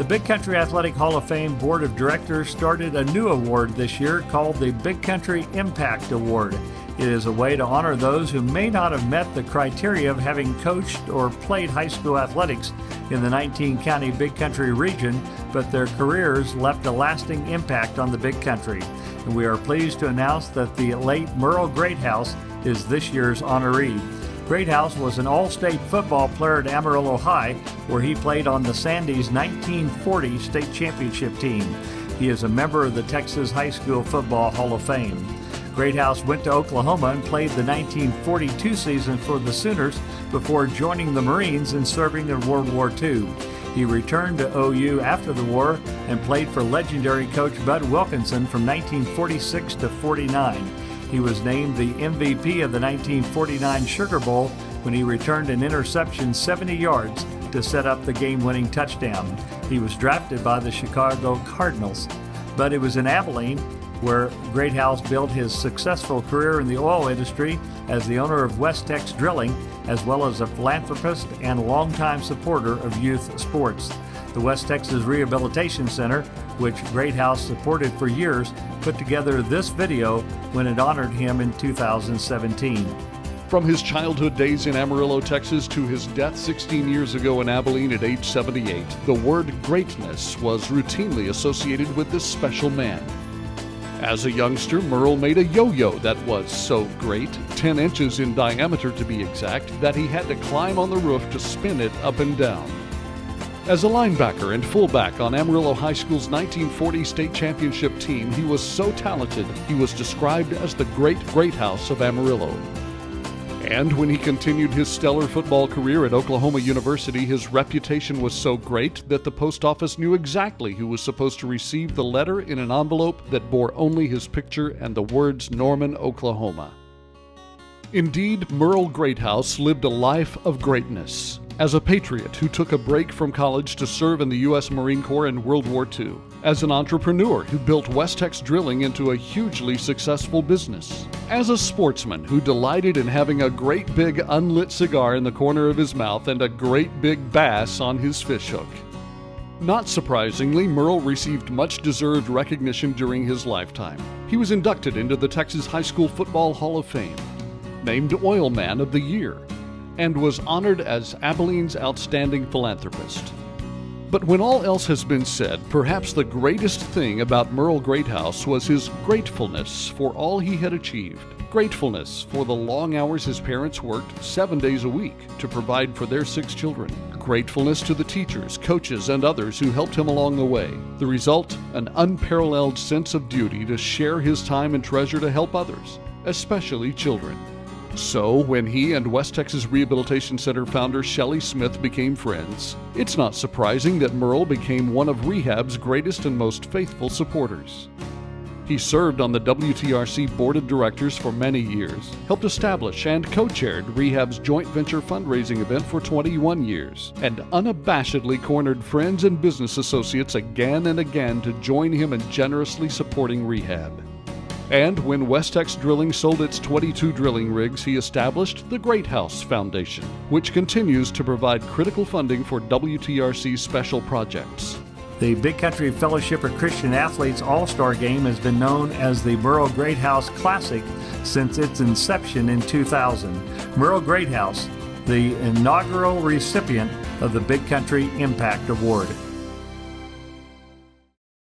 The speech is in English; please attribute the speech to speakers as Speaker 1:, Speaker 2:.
Speaker 1: Big Country Athletic Hall of Fame Board of Directors started a new award this year called the Big Country Impact Award. It is a way to honor those who may not have met the criteria of having coached or played high school athletics in the 19-county Big Country region, but their careers left a lasting impact on the Big Country. And we are pleased to announce that the late Myrle Greathouse is this year's honoree. Greathouse was an all-state football player at Amarillo High, where he played on the Sandy's 1940 state championship team. He is a member of the Texas High School Football Hall of Fame. Greathouse went to Oklahoma and played the 1942 season for the Sooners before joining the Marines and serving in World War II. He returned to OU after the war and played for legendary coach Bud Wilkinson from 1946 to 49. He was named the MVP of the 1949 Sugar Bowl when he returned an interception 70 yards to set up the game-winning touchdown. He was drafted by the Chicago Cardinals, but it was in Abilene where Greathouse built his successful career in the oil industry as the owner of West Tex Drilling, as well as a philanthropist and longtime supporter of youth sports. The West Texas Rehabilitation Center, which Greathouse supported for years, put together this video when it honored him in 2017.
Speaker 2: From his childhood days in Amarillo, Texas, to his death 16 years ago in Abilene at age 78, the word greatness was routinely associated with this special man. As a youngster, Myrle made a yo-yo that was so great, 10 inches in diameter to be exact, that he had to climb on the roof to spin it up and down. As a linebacker and fullback on Amarillo High School's 1940 state championship team, he was so talented he was described as the Great Greathouse of Amarillo. And when he continued his stellar football career at Oklahoma University, his reputation was so great that the post office knew exactly who was supposed to receive the letter in an envelope that bore only his picture and the words Norman, Oklahoma. Indeed, Myrle Greathouse lived a life of greatness. As a patriot who took a break from college to serve in the U.S. Marine Corps in World War II. As an entrepreneur who built West Tex Drilling into a hugely successful business. As a sportsman who delighted in having a great big unlit cigar in the corner of his mouth and a great big bass on his fishhook. Not surprisingly, Myrle received much-deserved recognition during his lifetime. He was inducted into the Texas High School Football Hall of Fame, named Oil Man of the Year, and was honored as Abilene's Outstanding Philanthropist. But when all else has been said, perhaps the greatest thing about Myrle Greathouse was his gratefulness for all he had achieved. Gratefulness for the long hours his parents worked 7 days a week to provide for their 6 children. Gratefulness to the teachers, coaches, and others who helped him along the way. The result, an unparalleled sense of duty to share his time and treasure to help others, especially children. So, when he and West Texas Rehabilitation Center founder Shelley Smith became friends, it's not surprising that Myrle became one of Rehab's greatest and most faithful supporters. He served on the WTRC Board of Directors for many years, helped establish and co-chaired Rehab's joint venture fundraising event for 21 years, and unabashedly cornered friends and business associates again and again to join him in generously supporting Rehab. And when West Tex Drilling sold its 22 drilling rigs, he established the Greathouse Foundation, which continues to provide critical funding for WTRC special projects.
Speaker 1: The Big Country Fellowship of Christian Athletes All-Star Game has been known as the Myrle Greathouse Classic since its inception in 2000. Myrle Greathouse, the inaugural recipient of the Big Country Impact Award.